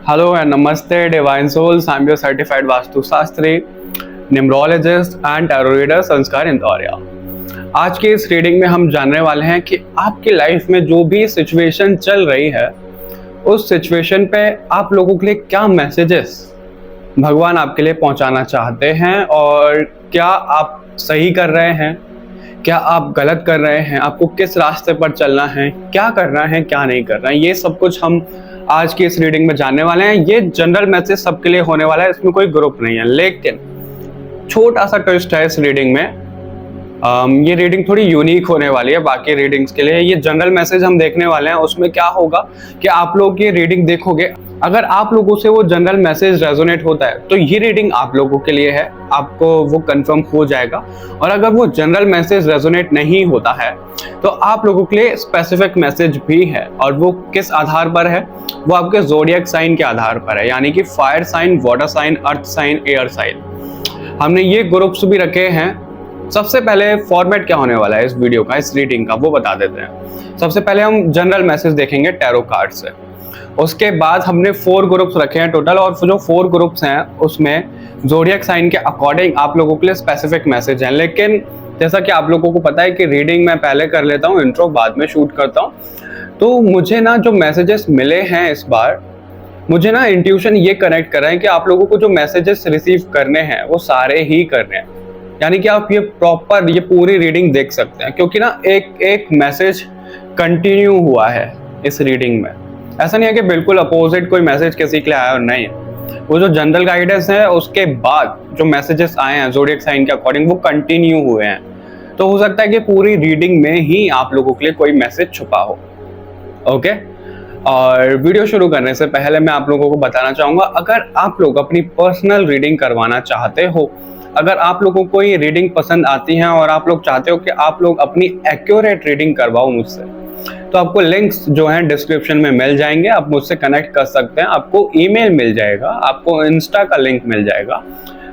Hello and Namaste, Divine Souls. I'm your certified Vastu Shastri, Numerologist and Tarot Reader संस्कार इंदौरिया। आज की इस reading में हम जानने वाले हैं कि आपकी लाइफ में जो भी सिचुएशन चल रही है उस सिचुएशन पे आप लोगों के लिए क्या मैसेजेस भगवान आपके लिए पहुंचाना चाहते हैं और क्या आप सही कर रहे हैं, क्या आप गलत कर रहे हैं, आपको किस रास्ते पर चलना है, क्या करना है, क्या नहीं करना है, ये सब कुछ हम आज की इस रीडिंग में जानने वाले हैं। ये जनरल मैसेज सबके लिए होने वाला है, इसमें कोई ग्रुप नहीं है, लेकिन छोटा सा ट्विस्ट है इस रीडिंग में। ये रीडिंग थोड़ी यूनिक होने वाली है बाकी रीडिंग्स के लिए। ये जनरल मैसेज हम देखने वाले हैं, उसमें क्या होगा कि आप लोग ये रीडिंग देखोगे, अगर आप लोगों से वो जनरल मैसेज रेजोनेट होता है तो ये रीडिंग आप लोगों के लिए है, आपको वो कंफर्म हो जाएगा। और अगर वो जनरल मैसेज रेजोनेट नहीं होता है तो आप लोगों के लिए स्पेसिफिक मैसेज भी है, और वो किस आधार पर है, वो आपके ज़ोडिएक साइन के आधार पर है, यानी कि fire sign, water sign, earth sign, air sign. हमने ये ग्रुप्स भी रखे हैं। सबसे पहले फॉर्मेट क्या होने वाला है इस वीडियो का, इस रीडिंग का, वो बता देते हैं। सबसे पहले हम जनरल मैसेज देखेंगे टैरो कार्ड से, उसके बाद हमने 4 ग्रुप्स रखे हैं टोटल, और जो 4 ग्रुप्स हैं उसमें ज़ोडिएक साइन के अकॉर्डिंग आप लोगों के लिए स्पेसिफिक मैसेज हैं। लेकिन जैसा कि आप लोगों को पता है कि रीडिंग मैं पहले कर लेता हूँ, इंट्रो बाद में शूट करता हूँ, तो मुझे ना जो मैसेजेस मिले हैं इस बार, मुझे ना इंट्यूशन ये कनेक्ट कर रहा है कि आप लोगों को जो मैसेजेस रिसीव करने हैं वो सारे ही करने हैं, यानी कि आप ये प्रॉपर ये पूरी रीडिंग देख सकते हैं, क्योंकि ना एक एक मैसेज कंटिन्यू हुआ है इस रीडिंग में। ऐसा नहीं है कि बिल्कुल अपोजिट कोई मैसेज किसी के लिए आया और नहीं है। वो जो जनरल गाइडेंस है उसके बाद जो मैसेजेस आए हैं ज़ोडिएक साइन के अकॉर्डिंग वो कंटिन्यू हुए हैं। तो हो सकता है कि पूरी रीडिंग में ही आप लोगों के लिए कोई मैसेज छुपा हो। ओके, और वीडियो शुरू करने से पहले मैं आप लोगों को बताना चाहूँगा, अगर आप लोग अपनी पर्सनल रीडिंग करवाना चाहते हो, अगर आप लोगों को ये रीडिंग पसंद आती है और आप लोग चाहते हो कि आप लोग अपनी एक्यूरेट रीडिंग करवाओ मुझसे, तो आपको लिंक्स जो हैं डिस्क्रिप्शन में मिल जाएंगे, आप मुझसे कनेक्ट कर सकते हैं। आपको ईमेल मिल जाएगा, आपको इंस्टा का लिंक मिल जाएगा,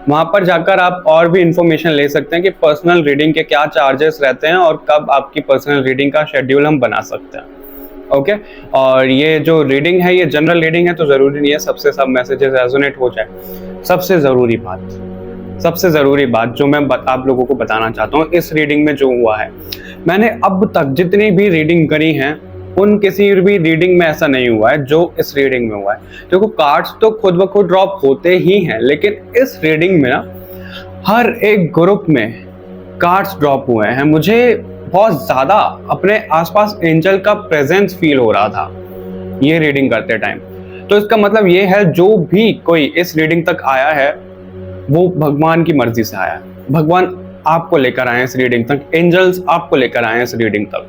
वहाँ पर जाकर आप और भी इंफॉर्मेशन ले सकते हैं कि पर्सनल रीडिंग के क्या चार्जेस रहते हैं और कब आपकी पर्सनल रीडिंग का शेड्यूल हम बना सकते हैं। ओके, और ये जो रीडिंग है ये जनरल रीडिंग है, तो ज़रूरी नहीं है सबसे सब मैसेजेस रेजोनेट हो जाए। सबसे ज़रूरी बात जो मैं आप लोगों को बताना चाहता हूँ इस रीडिंग में जो हुआ है, मैंने अब तक जितनी भी रीडिंग करी हैं उन किसी भी रीडिंग में ऐसा नहीं हुआ है जो इस रीडिंग में हुआ है। देखो, कार्ड्स तो खुद ब खुद ड्रॉप होते ही हैं, लेकिन इस रीडिंग में ना हर एक ग्रुप में कार्ड्स ड्रॉप हुए हैं। मुझे बहुत ज़्यादा अपने आसपास एंजल का प्रेजेंस फील हो रहा था ये रीडिंग करते टाइम। तो इसका मतलब ये है जो भी कोई इस रीडिंग तक आया है वो भगवान की मर्जी से आया है। भगवान आपको लेकर आए इस रीडिंग तक, एंजल्स आपको लेकर आए इस रीडिंग तक।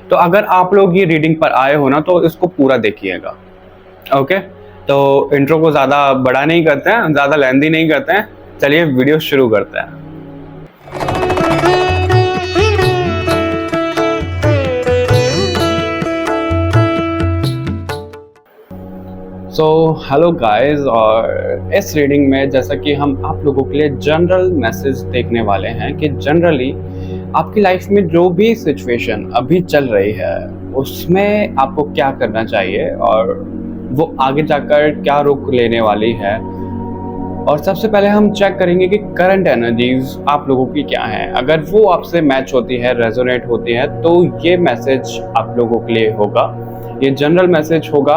तो अगर आप लोग ये रीडिंग पर आए हो ना तो इसको पूरा देखिएगा। ओके, तो इंट्रो को ज़्यादा बड़ा नहीं करते हैं, ज़्यादा लेंथी नहीं करते हैं, चलिए वीडियो शुरू करते हैं। सो हेलो गाइस, और इस रीडिंग में जैसा कि हम आप लोगों के लिए जनरल मैसेज देखने वाले हैं कि जनरली आपकी लाइफ में जो भी सिचुएशन अभी चल रही है उसमें आपको क्या करना चाहिए और वो आगे जाकर क्या रुख लेने वाली है। और सबसे पहले हम चेक करेंगे कि करंट एनर्जीज आप लोगों की क्या हैं। अगर वो आपसे मैच होती है, रेजोनेट होती है, तो ये मैसेज आप लोगों के लिए होगा, ये जनरल मैसेज होगा।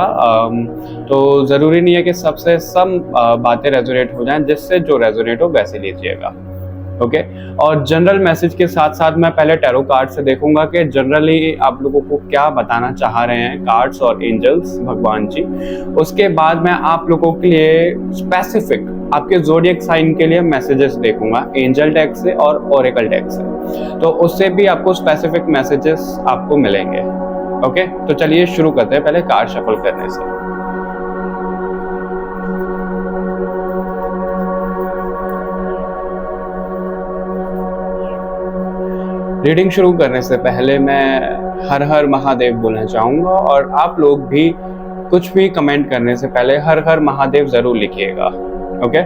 तो ज़रूरी नहीं है कि सबसे सब बातें रेजोनेट हो जाएं, जिससे जो रेजोनेट हो वैसे लीजिएगा। ओके, और जनरल मैसेज के साथ साथ मैं पहले टैरो कार्ड से देखूंगा कि जनरली आप लोगों को क्या बताना चाह रहे हैं कार्ड्स और एंजल्स, भगवान जी। उसके बाद मैं आप लोगों के लिए स्पेसिफिक आपके ज़ोडिएक साइन के लिए मैसेजेस देखूंगा, एंजल डेक से और ओरेकल डेक से, तो उससे भी आपको स्पेसिफिक मैसेजेस आपको मिलेंगे। ओके, तो चलिए शुरू करते हैं पहले कार्ड शफल करने से। रीडिंग शुरू करने से पहले मैं हर हर महादेव बोलना चाहूँगा, और आप लोग भी कुछ भी कमेंट करने से पहले हर हर महादेव ज़रूर लिखिएगा। ओके,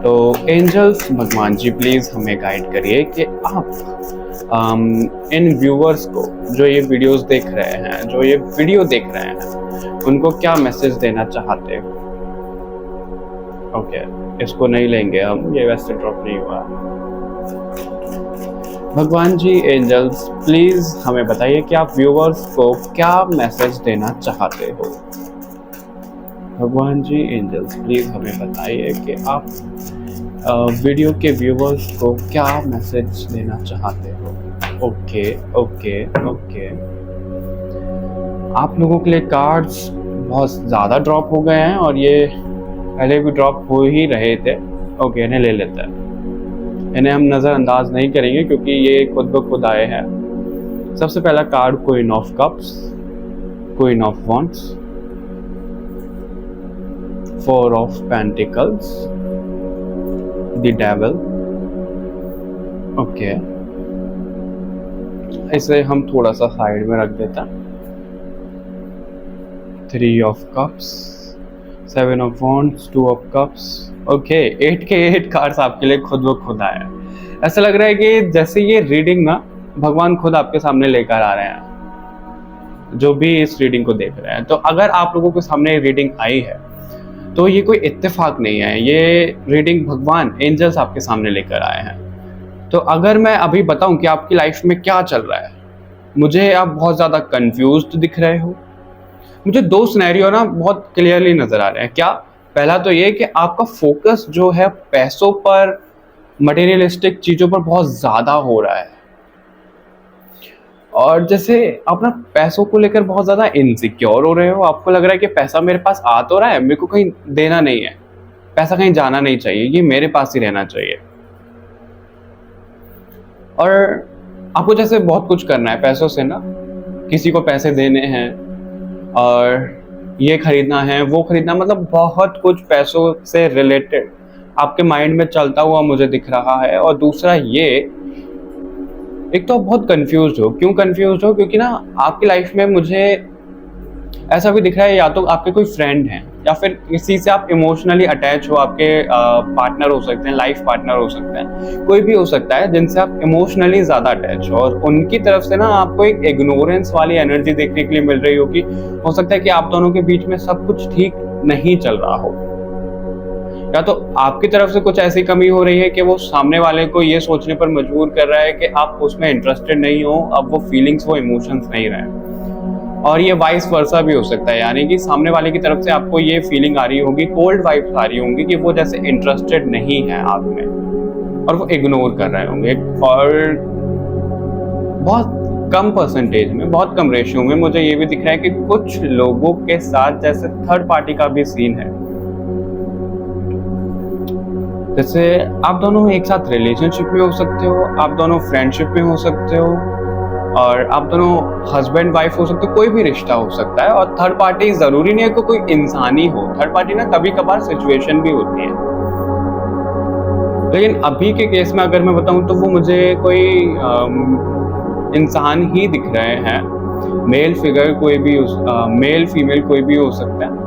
तो एंजल्स, भगवान जी प्लीज़ हमें गाइड करिए कि आप इन व्यूअर्स को जो ये वीडियोस देख रहे हैं, जो ये वीडियो देख रहे हैं, उनको क्या मैसेज देना चाहते हो। ओके, इसको नहीं लेंगे हम, ये वैसे ड्रॉप नहीं हुआ। भगवान जी, एंजल्स, प्लीज हमें बताइए कि आप व्यूअर्स को क्या मैसेज देना चाहते हो। भगवान जी, एंजल्स, प्लीज हमें बताइए कि आप वीडियो के व्यूअर्स को क्या मैसेज देना चाहते हो। ओके ओके ओके, आप लोगों के लिए कार्ड्स बहुत ज़्यादा ड्रॉप हो गए हैं और ये पहले भी ड्रॉप हो ही रहे थे। ओके, इन्हें ले लेते हैं। इन्हें हम नज़रअंदाज नहीं करेंगे क्योंकि ये खुद ब खुद आए हैं। सबसे पहला card queen of cups, queen of wands, four of pentacles, the devil. Okay, इसे हम थोड़ा सा साइड में रख देते हैं। Three of cups, seven of wands, two of cups. Okay, 8 के 8 कार्ड्स आपके लिए खुद ब खुद आए हैं। ऐसा लग रहा है कि जैसे ये रीडिंग ना भगवान खुद आपके सामने लेकर आ रहे हैं, जो भी इस रीडिंग को देख रहे हैं। तो अगर आप लोगों के सामने रीडिंग आई है तो ये कोई इत्तेफाक नहीं है, ये रीडिंग भगवान, एंजल्स आपके सामने लेकर आए हैं। तो अगर मैं अभी बताऊं कि आपकी लाइफ में क्या चल रहा है, मुझे आप बहुत ज़्यादा कंफ्यूज्ड दिख रहे हो। मुझे 2 सिनेरियो ना बहुत क्लियरली नजर आ रहे हैं। क्या? पहला तो ये कि आपका फोकस जो है पैसों पर, मटेरियलिस्टिक चीजों पर बहुत ज्यादा हो रहा है, और जैसे आप ना पैसों को लेकर बहुत ज्यादा इनसिक्योर हो रहे हो। आपको लग रहा है कि पैसा मेरे पास आ तो रहा है, मेरे को कहीं देना नहीं है, पैसा कहीं जाना नहीं चाहिए, ये मेरे पास ही रहना चाहिए। और आपको जैसे बहुत कुछ करना है पैसों से ना, किसी को पैसे देने हैं और ये खरीदना है, वो खरीदना, मतलब बहुत कुछ पैसों से रिलेटेड आपके माइंड में चलता हुआ मुझे दिख रहा है। और दूसरा ये, एक तो आप बहुत कंफ्यूज हो। क्यों कंफ्यूज हो? क्योंकि ना आपकी लाइफ में मुझे ऐसा भी दिख रहा है, या तो आपके कोई फ्रेंड हैं या फिर किसी से आप इमोशनली अटैच हो। आपके पार्टनर हो सकते हैं, लाइफ पार्टनर हो सकते हैं, कोई भी हो सकता है जिनसे आप इमोशनली ज्यादा अटैच हो, और उनकी तरफ से ना आपको एक इग्नोरेंस वाली एनर्जी देखने के लिए मिल रही होगी। हो सकता है कि आप दोनों के बीच में सब कुछ ठीक नहीं चल रहा हो, या तो आपकी तरफ से कुछ ऐसी कमी हो रही है कि वो सामने वाले को ये सोचने पर मजबूर कर रहा है कि आप उसमें इंटरेस्टेड नहीं हो, अब वो फीलिंग्स, वो इमोशंस नहीं रहे। और ये वाइस वर्सा भी हो सकता है, यानी कि सामने वाले की तरफ से आपको ये फीलिंग आ रही होगी, कोल्ड वाइब्स आ रही होंगी कि वो जैसे इंटरेस्टेड नहीं है आप में, और वो इग्नोर कर रहे होंगे। और बहुत कम परसेंटेज में, बहुत कम रेशियो में मुझे ये भी दिख रहा है कि कुछ लोगों के साथ जैसे थर्ड पार्टी का भी सीन है। जैसे आप दोनों एक साथ रिलेशनशिप में हो सकते हो, आप दोनों फ्रेंडशिप में हो सकते हो, और आप दोनों हस्बैंड वाइफ हो सकते हो, कोई भी रिश्ता हो सकता है। और थर्ड पार्टी जरूरी नहीं है कि कोई इंसान ही हो, थर्ड पार्टी ना कभी कभार सिचुएशन भी होती है। लेकिन अभी के केस में अगर मैं बताऊं तो वो मुझे कोई इंसान ही दिख रहे हैं, मेल फिगर, कोई भी मेल फीमेल कोई भी हो सकता है।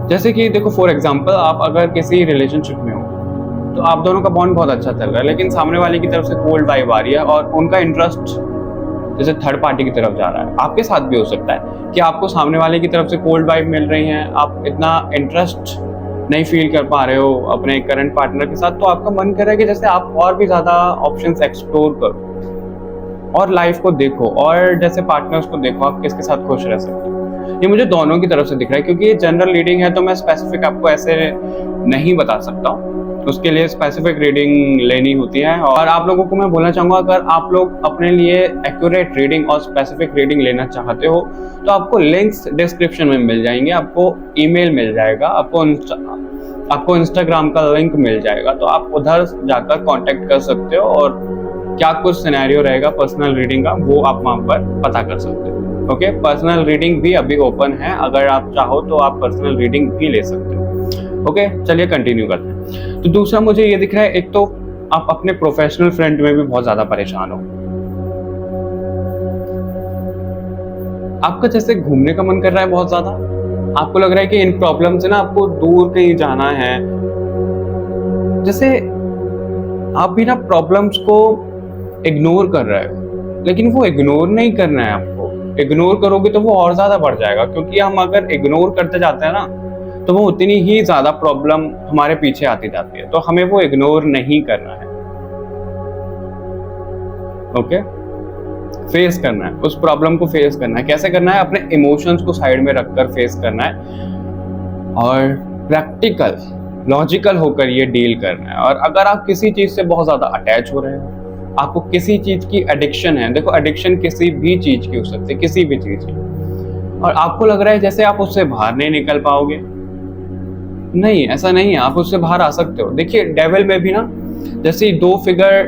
जैसे कि देखो, फॉर एग्जांपल, आप अगर किसी रिलेशनशिप में हो तो आप दोनों का बॉन्ड बहुत अच्छा चल रहा है, लेकिन सामने वाले की तरफ से कोल्ड वाइब आ रही है और उनका इंटरेस्ट जैसे थर्ड पार्टी की तरफ जा रहा है। आपके साथ भी हो सकता है कि आपको सामने वाले की तरफ से कोल्ड वाइब मिल रही है, आप इतना इंटरेस्ट नहीं फील कर पा रहे हो अपने करंट पार्टनर के साथ, तो आपका मन कर रहा है कि जैसे आप और भी ज्यादा ऑप्शंस एक्सप्लोर करो और लाइफ को देखो, और जैसे पार्टनर्स को देखो आप किसके साथ खुश रह सकते हो। ये मुझे दोनों की तरफ से दिख रहा है, क्योंकि ये जनरल रीडिंग है तो मैं स्पेसिफिक आपको ऐसे नहीं बता सकता हूँ, उसके लिए स्पेसिफिक रीडिंग लेनी होती है। और आप लोगों को मैं बोलना चाहूंगा, अगर आप लोग अपने लिए एक्यूरेट रीडिंग और स्पेसिफिक रीडिंग लेना चाहते हो तो आपको लिंक्स डिस्क्रिप्शन में मिल जाएंगे, आपको ईमेल मिल जाएगा, आपको इंस्टाग्राम का लिंक मिल जाएगा, तो आप उधर जाकर कांटेक्ट कर सकते हो और क्या कुछ सिनेरियो रहेगा पर्सनल रीडिंग का वो आप वहां पर पता कर सकते हो। ओके, पर्सनल रीडिंग भी अभी ओपन है, अगर आप चाहो तो आप पर्सनल रीडिंग भी ले सकते हो। ओके, चलिए कंटिन्यू करते हैं। तो दूसरा मुझे ये दिख रहा है, एक तो आप अपने प्रोफेशनल फ्रेंड में भी बहुत ज्यादा परेशान हो, आपका जैसे घूमने का मन कर रहा है बहुत ज्यादा, आपको लग रहा है कि इन प्रॉब्लम से ना आपको दूर कहीं जाना है, जैसे आप भी ना प्रॉब्लम्स को इग्नोर कर रहे हो, लेकिन वो इग्नोर नहीं करना है आपको। इग्नोर करोगे तो वो और ज्यादा बढ़ जाएगा, क्योंकि हम अगर इग्नोर करते जाते हैं ना तो वो उतनी ही ज़्यादा प्रॉब्लम हमारे पीछे आती जाती है। तो हमें वो इग्नोर नहीं करना है, ओके? फेस करना है, उस प्रॉब्लम को फेस करना है। कैसे करना है? अपने इमोशंस को साइड में रखकर फेस करना है और प्रैक्टिकल लॉजिकल होकर ये डील करना है। और अगर आप किसी चीज़ से बहुत ज़्यादा अटैच हो रहे हो, आपको किसी चीज़ की एडिक्शन है, देखो एडिक्शन किसी भी चीज़ की हो सकती है, किसी भी चीज़ की, और आपको लग रहा है जैसे आप उससे बाहर नहीं निकल पाओगे, नहीं, ऐसा नहीं है, आप उससे बाहर आ सकते हो। देखिए डेविल में भी ना जैसे दो फिगर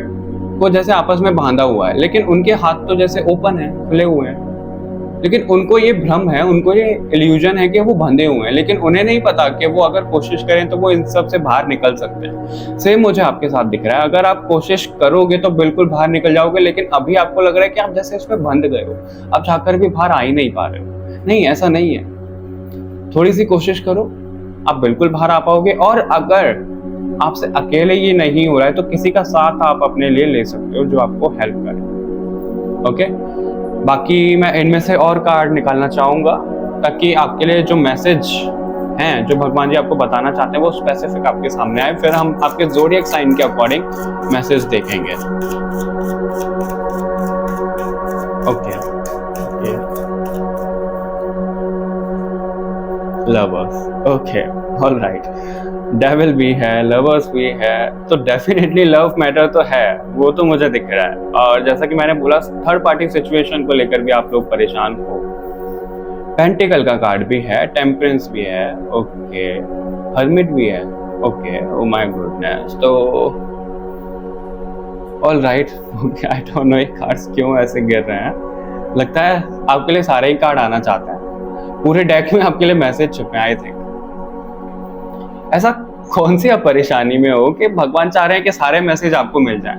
को जैसे आपस में बांधा हुआ है, लेकिन उनके हाथ तो जैसे ओपन है, खुले हुए हैं, लेकिन उनको ये भ्रम है, उनको ये इल्यूजन है कि वो बंधे हुए हैं, लेकिन उन्हें नहीं पता कि वो अगर कोशिश करें तो वो इन सब से बाहर निकल सकते हैं। सेम मुझे आपके साथ दिख रहा है, अगर आप कोशिश करोगे तो बिल्कुल बाहर निकल जाओगे, लेकिन अभी आपको लग रहा है कि आप जैसे इसमें बंध गए हो, आप चाहकर भी बाहर आ ही नहीं पा रहे हो। नहीं, ऐसा नहीं है, थोड़ी सी कोशिश करो, आप बिल्कुल बाहर आ पाओगे। और अगर आपसे अकेले ये नहीं हो रहा है तो किसी का साथ आप अपने लिए ले सकते हो जो आपको हेल्प करे, ओके? बाकी मैं इनमें से और कार्ड निकालना चाहूंगा ताकि आपके लिए जो मैसेज हैं, जो भगवान जी आपको बताना चाहते हैं, वो स्पेसिफिक आपके सामने आए। फिर हम आपके ज़ोडिएक साइन के अकॉर्डिंग मैसेज देखेंगे, okay? Lovers, okay, alright. Devil भी है, लवर्स भी है, तो डेफिनेटली लव मैटर तो है, वो तो मुझे दिख रहा है। और जैसा कि मैंने बोला, थर्ड पार्टी सिचुएशन को लेकर भी आप लोग परेशान हो। पेंटिकल का कार्ड भी है, टेम्परेंस भी है, ओके, हर्मिट भी है, ओके, ओ माय गुडनेस। तो alright, okay, I don't no ये कार्ड्स क्यों ऐसे गिर रहे हैं, लगता है आपके लिए सारे ही कार्ड आना चाहते हैं, पूरे डेक में आपके लिए मैसेज छुपे हैं। आई थिंक ऐसा कौन सी आप परेशानी में हो कि भगवान चाह रहे हैं कि सारे मैसेज आपको मिल जाएं?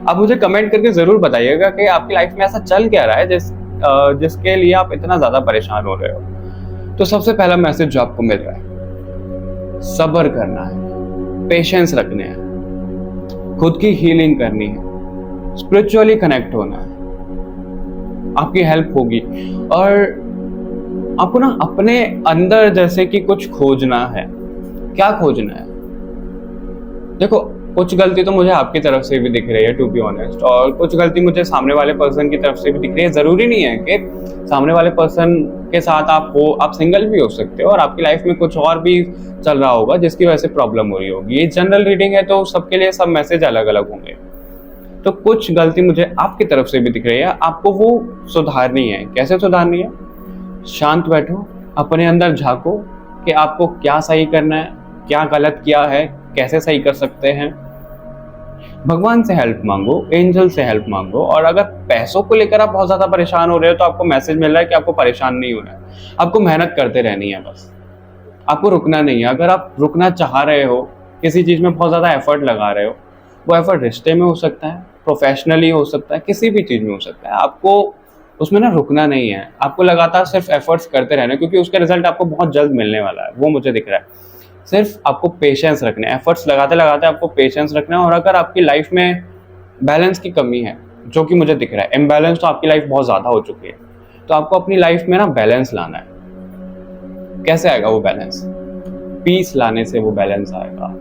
आप मुझे कमेंट करके जरूर बताइएगा कि आपकी लाइफ में ऐसा चल क्या रहा है जिसके लिए आप इतना ज्यादा परेशान हो रहे हो। तो सबसे पहला मैसेज जो आपको मिल रहा है, सब्र करना है, पेशेंस रखने हैं, खुद की हीलिंग करनी है, स्पिरिचुअली कनेक्ट होना है, आपकी हेल्प होगी। और आपको ना अपने अंदर जैसे कि कुछ खोजना है। क्या खोजना है? देखो, कुछ गलती तो मुझे आपकी तरफ से भी दिख रही है, टू बी ऑनेस्ट, और कुछ गलती मुझे सामने वाले पर्सन की तरफ से भी दिख रही है। जरूरी नहीं है कि सामने वाले पर्सन के साथ आप हो, आप सिंगल भी हो सकते हो और आपकी लाइफ में कुछ और भी चल रहा होगा जिसकी वजह से प्रॉब्लम हो रही होगी। ये जनरल रीडिंग है तो सबके लिए सब मैसेज अलग अलग होंगे। तो कुछ गलती मुझे आपकी तरफ से भी दिख रही है, आपको वो सुधारनी है। कैसे सुधारनी है? शांत बैठो, अपने अंदर झांको कि आपको क्या सही करना है, क्या गलत किया है, कैसे सही कर सकते हैं। भगवान से हेल्प मांगो, एंजल से हेल्प मांगो। और अगर पैसों को लेकर आप बहुत ज्यादा परेशान हो रहे हो तो आपको मैसेज मिल रहा है कि आपको परेशान नहीं होना है, आपको मेहनत करते रहनी है, बस आपको रुकना नहीं है। अगर आप रुकना चाह रहे हो, किसी चीज में बहुत ज्यादा एफर्ट लगा रहे हो, वो एफर्ट रिश्ते में हो सकता है, प्रोफेशनली हो सकता है, किसी भी चीज में हो सकता है, आपको उसमें ना रुकना नहीं है। आपको लगातार सिर्फ एफर्ट्स करते रहना है, क्योंकि उसका रिजल्ट आपको बहुत जल्द मिलने वाला है, वो मुझे दिख रहा है। सिर्फ आपको पेशेंस रखना है, एफर्ट्स लगाते लगाते आपको पेशेंस रखना है। और अगर आपकी लाइफ में बैलेंस की कमी है, जो कि मुझे दिख रहा है, इम्बैलेंस तो आपकी लाइफ बहुत ज़्यादा हो चुकी है, तो आपको अपनी लाइफ में ना बैलेंस लाना है। कैसे आएगा वो बैलेंस? पीस लाने से वो बैलेंस आएगा।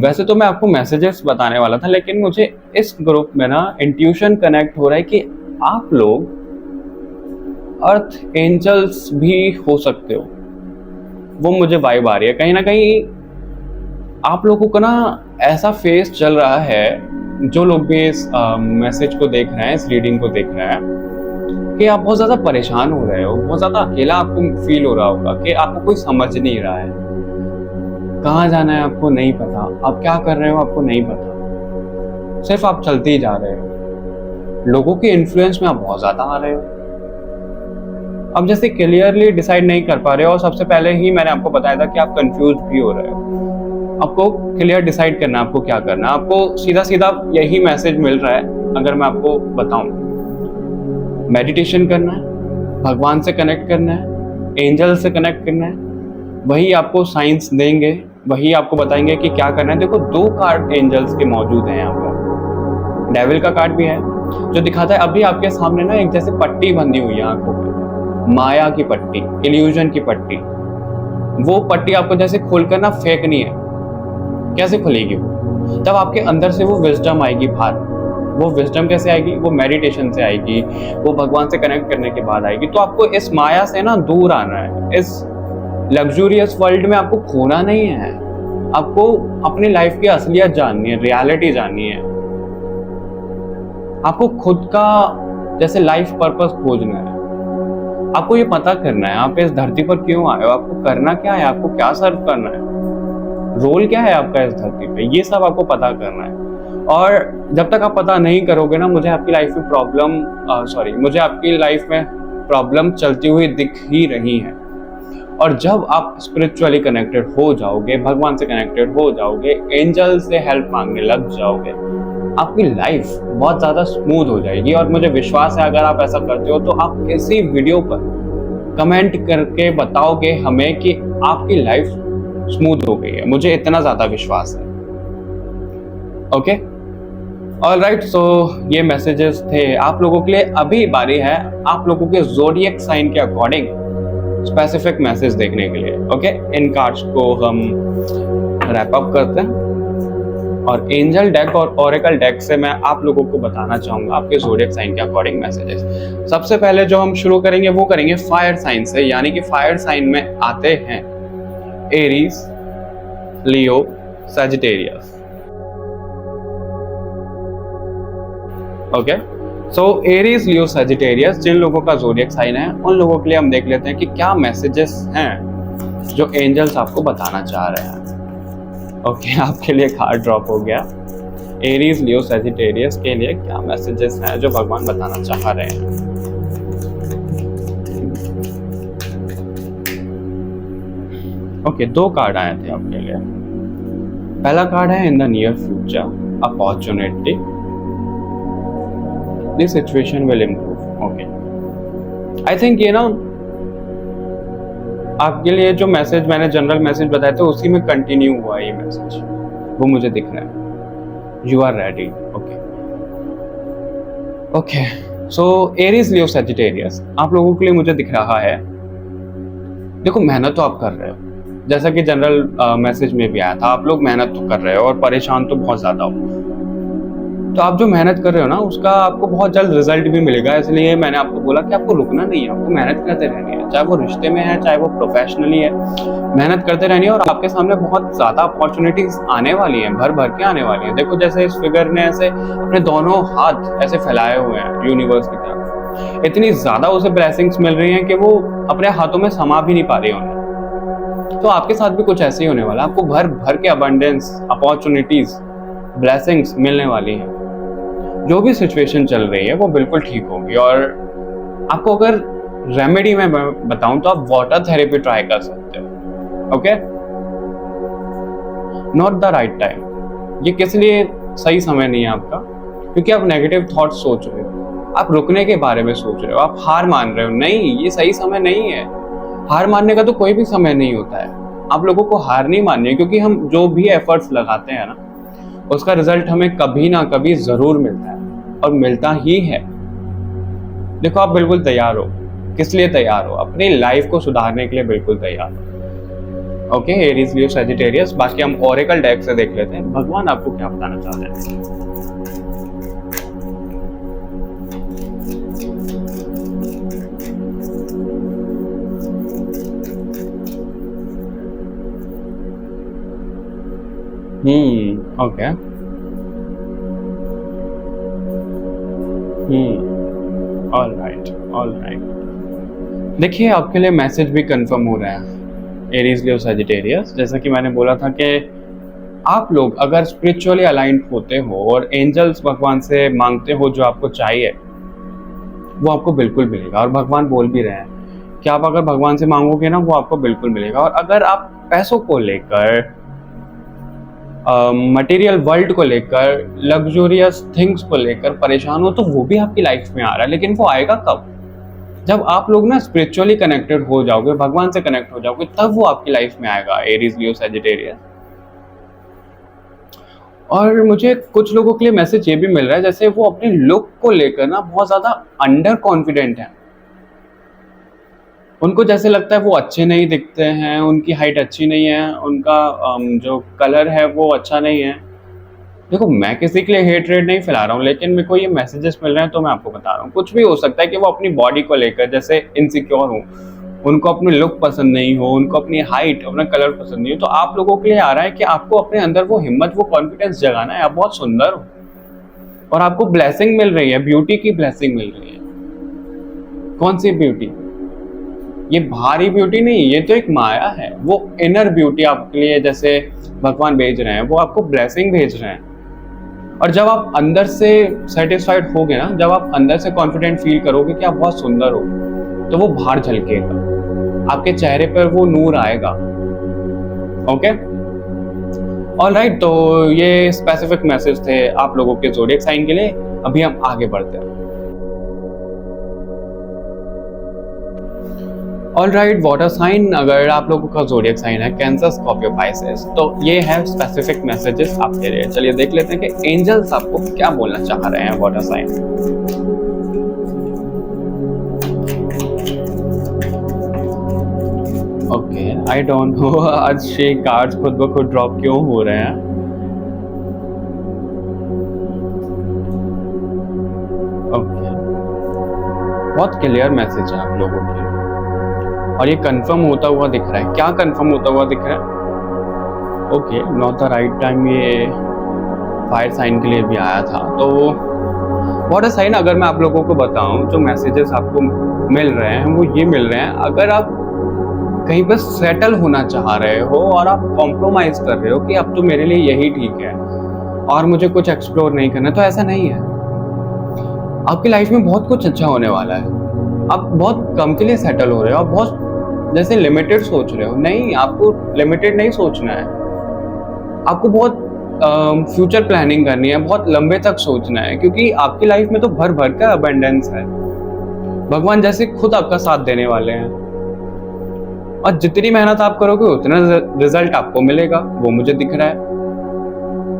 वैसे तो मैं आपको मैसेजेस बताने वाला था, लेकिन मुझे इस ग्रुप में ना इंट्यूशन कनेक्ट हो रहा है कि आप लोग अर्थ एंजल्स भी हो सकते हो। वो मुझे वाइब आ रही है। कहीं ना कहीं आप लोगों का ना ऐसा फेस चल रहा है, जो लोग भी इस मैसेज को देख रहे हैं, इस रीडिंग को देख रहे हैं, कि आप बहुत ज़्यादा परेशान हो रहे हो, बहुत ज़्यादा अकेला आपको फील हो रहा होगा कि आपको कोई समझ नहीं रहा है, कहाँ जाना है आपको नहीं पता, आप क्या कर रहे हो आपको नहीं पता, सिर्फ आप चलते ही जा रहे हो। लोगों के इन्फ्लुएंस में आप बहुत ज़्यादा आ रहे हो, अब जैसे क्लियरली डिसाइड नहीं कर पा रहे हो। और सबसे पहले ही मैंने आपको बताया था कि आप कंफ्यूज भी हो रहे हो। आपको क्लियर डिसाइड करना है आपको क्या करना है। आपको सीधा सीधा यही मैसेज मिल रहा है, अगर मैं आपको बताऊं, मेडिटेशन करना है, भगवान से कनेक्ट करना है, एंजल से कनेक्ट करना है, वही आपको साइंस देंगे, वही आपको बताएंगे कि क्या करना है। देखो, 2 कार्ड एंजल्स के मौजूद हैं यहाँ पर। डेविल का कार्ड भी है जो दिखाता है अभी आपके सामने ना एक जैसे पट्टी बंधी हुई है आंखों पे, माया की पट्टी, इल्यूजन की पट्टी, वो पट्टी आपको जैसे खोलकर ना फेंकनी है, कैसे खुलेगी वो? तब आपके अंदर से वो विजडम आएगी बाहर। वो विजडम कैसे आएगी? वो मेडिटेशन से आएगी, वो भगवान से कनेक्ट करने के बाद आएगी। तो आपको इस माया से ना दूर आना है, इस लग्जूरियस वर्ल्ड में आपको खोना नहीं है। आपको अपनी लाइफ की असलियत जाननी है, रियलिटी जाननी है। आपको खुद का जैसे लाइफ पर्पस खोजना है। आपको ये पता करना है आप इस धरती पर क्यों आए हो, आपको करना क्या है, आपको क्या सर्व करना है, रोल क्या है आपका इस धरती पे, ये सब आपको पता करना है। और जब तक आप पता नहीं करोगे ना, मुझे आपकी लाइफ में प्रॉब्लम चलती हुई दिख ही रही है। और जब आप स्पिरिचुअली कनेक्टेड हो जाओगे, भगवान से कनेक्टेड हो जाओगे, एंजल से हेल्प मांगने लग जाओगे, आपकी लाइफ बहुत ज्यादा स्मूथ हो जाएगी। और मुझे विश्वास है अगर आप ऐसा करते हो तो आप इसी वीडियो पर कमेंट करके बताओगे हमें कि आपकी लाइफ स्मूथ हो गई है। मुझे इतना ज्यादा विश्वास है। ओके, ऑलराइट, सो ये मैसेजेस थे आप लोगों के लिए। अभी बारी है आप लोगों के ज़ोडिएक साइन के अकॉर्डिंग स्पेसिफिक मैसेज देखने के लिए। ओके, इन कार्ड्स को हम रैप अप करते हैं और एंजल डेक और ओरेकल डेक से मैं आप लोगों को बताना चाहूंगा आपके ज़ोडिएक साइन के अकॉर्डिंग मैसेजेस। सबसे पहले जो हम शुरू करेंगे वो करेंगे फायर साइन से, यानी कि फायर साइन में आते हैं एरीज, लियो, सजिटेरियस। ओके, सो एरीज, लियो, सजिटेरियस जिन लोगों का ज़ोडिएक साइन है उन लोगों के लिए हम देख लेते हैं कि क्या मैसेजेस हैं जो एंजल्स आपको बताना चाह रहे हैं। ओके, आपके लिए कार्ड ड्रॉप हो गया। एरीज, लियो, सजिटेरियस के लिए क्या मैसेजेस हैं जो भगवान बताना चाह रहे हैं। ओके, दो कार्ड आए थे आपके लिए। पहला कार्ड है in the near future opportunity, this situation will improve. Okay, I think ये ना आपके लिए जो मैसेज मैंने जनरल मैसेज बताया था उसी में कंटिन्यू हुआ ये मैसेज, वो मुझे दिख रहा है। You are ready. Okay, so Aries, Leo, Sagittarius आप लोगों के लिए मुझे दिख रहा है। देखो, मेहनत तो आप कर रहे हो, जैसा कि जनरल मैसेज में भी आया था। आप लोग मेहनत तो कर रहे हो और परेशान तो बहुत ज्यादा हो। तो आप जो मेहनत कर रहे हो ना उसका आपको बहुत जल्द रिजल्ट भी मिलेगा। इसलिए मैंने आपको बोला कि आपको रुकना नहीं है, आपको मेहनत करते रहनी है, चाहे वो रिश्ते में है चाहे वो प्रोफेशनली है। मेहनत करते रहनी है और आपके सामने बहुत ज्यादा अपॉर्चुनिटीज आने वाली हैं, भर भर के आने वाली हैं। देखो, जैसे इस फिगर ने ऐसे अपने दोनों हाथ ऐसे फैलाए हुए हैं यूनिवर्स की तरफ, इतनी ज्यादा उसे ब्लेसिंग्स मिल रही हैं कि वो अपने हाथों में समा भी नहीं पा रही होंगी। तो आपके साथ भी कुछ ऐसे ही होने वाला है। आपको भर भर के अबंडेंस, अपॉर्चुनिटीज, ब्लेसिंग्स मिलने वाली हैं। जो भी सिचुएशन चल रही है वो बिल्कुल ठीक होगी। और आपको अगर रेमेडी में बताऊं तो आप वाटर थेरेपी ट्राई कर सकते हो। Okay, not the right time, ये किस लिए सही समय नहीं है आपका, क्योंकि आप नेगेटिव थॉट सोच रहे हो, आप रुकने के बारे में सोच रहे हो, आप हार मान रहे हो। नहीं, ये सही समय नहीं है। हार मानने का तो कोई भी समय नहीं होता है। आप लोगों को हार नहीं माननी है, क्योंकि हम जो भी एफर्ट्स लगाते हैं ना उसका रिजल्ट हमें कभी ना कभी जरूर मिलता है और मिलता ही है। देखो, आप बिल्कुल तैयार हो। किस लिए तैयार हो? अपनी लाइफ को सुधारने के लिए बिल्कुल तैयार हो। ओके, एरीज, लियो, सजिटेरियस। बाकी हम ओरेकल डेक से देख लेते हैं भगवान आपको क्या बताना चाह रहे हैं। Okay, all right. देखिए, आपके लिए मैसेज भी कंफर्म हो रहा है एरीज, लियो, सजिटेरियस। जैसा कि मैंने बोला था कि आप लोग अगर स्पिरिचुअली अलाइंड होते हो और एंजल्स भगवान से मांगते हो जो आपको चाहिए, वो आपको बिल्कुल मिलेगा। और भगवान बोल भी रहे हैं कि आप अगर भगवान से मांगोगे ना वो आपको बिल्कुल मिलेगा। और अगर आप पैसों को लेकर, मटेरियल वर्ल्ड को लेकर, लग्जूरियस थिंग्स को लेकर परेशान हो तो वो भी आपकी लाइफ में आ रहा है। लेकिन वो आएगा कब? जब आप लोग ना स्पिरिचुअली कनेक्टेड हो जाओगे, भगवान से कनेक्ट हो जाओगे, तब वो आपकी लाइफ में आएगा। एरीज, लियो, सजिटेरियस। और मुझे कुछ लोगों के लिए मैसेज ये भी मिल रहा है जैसे वो अपने लुक को लेकर ना बहुत ज्यादा अंडर कॉन्फिडेंट है। उनको जैसे लगता है वो अच्छे नहीं दिखते हैं, उनकी हाइट अच्छी नहीं है, उनका जो कलर है वो अच्छा नहीं है। देखो, मैं किसी के लिए हेट रेट नहीं फैला रहा हूँ, लेकिन मेरे को ये मैसेजेस मिल रहे हैं तो मैं आपको बता रहा हूँ। कुछ भी हो सकता है कि वो अपनी बॉडी को लेकर जैसे इनसिक्योर हो, उनको अपनी लुक पसंद नहीं हो, उनको अपनी हाइट, अपना कलर पसंद नहीं हो, तो आप लोगों के लिए आ रहा है कि आपको अपने अंदर वो हिम्मत, वो कॉन्फिडेंस जगाना है। आप बहुत सुंदर हो और आपको ब्लेसिंग मिल रही है, ब्यूटी की ब्लेसिंग मिल रही है। कौन सी ब्यूटी? ये बाहरी ब्यूटी नहीं, ये तो एक माया है। वो इनर ब्यूटी आपके लिए जैसे भगवान भेज रहे हैं, वो आपको ब्लेसिंग भेज रहे हैं। और जब आप अंदर से सेटिस्फाइड होगे ना, जब आप अंदर से कॉन्फिडेंट फील करोगे कि आप बहुत सुंदर हो, तो वो बाहर झलकेगा, आपके चेहरे पर वो नूर आएगा। Okay, alright. तो ये स्पेसिफिक मैसेज थे आप लोगों के ज़ोडिएक साइन के लिए। अभी हम आगे बढ़ते हैं। ऑलराइट, वाटर साइन, अगर आप लोगों का ज़ोडिएक साइन है कैंसर, स्कॉर्पियो, पाइसेस, तो ये है स्पेसिफिक मैसेजेस आपके लिए। चलिए देख लेते हैं कि एंजल्स आपको क्या बोलना चाह रहे हैं water sign. Okay, I don't know आज ये कार्ड्स खुद ब खुद ड्रॉप क्यों हो रहे हैं। ओके, बहुत क्लियर मैसेज है आप लोगों के, और ये कंफर्म होता हुआ दिख रहा है। क्या कंफर्म होता हुआ दिख रहा है? Okay, not the right time, ये फायर साइन के लिए भी आया था। तो वाटर साइन, अगर मैं आप लोगों को बताऊं, जो मैसेजेस आपको मिल रहे हैं वो ये मिल रहे हैं, अगर आप कहीं पर सेटल होना चाह रहे हो और आप कॉम्प्रोमाइज कर रहे हो कि अब तो मेरे लिए यही ठीक है और मुझे कुछ एक्सप्लोर नहीं करना, तो ऐसा नहीं है। आपकी लाइफ में बहुत कुछ अच्छा होने वाला है। आप बहुत कम के लिए सेटल हो रहे हो, आप बहुत जैसे लिमिटेड सोच रहे हो। नहीं, आपको लिमिटेड नहीं सोचना है, आपको बहुत फ्यूचर प्लानिंग करनी है, बहुत लंबे तक सोचना है, क्योंकि आपकी लाइफ में तो भर भर का अबंडेंस है। भगवान जैसे खुद आपका साथ देने वाले हैं, और जितनी मेहनत आप करोगे उतना रिजल्ट आपको मिलेगा, वो मुझे दिख रहा है,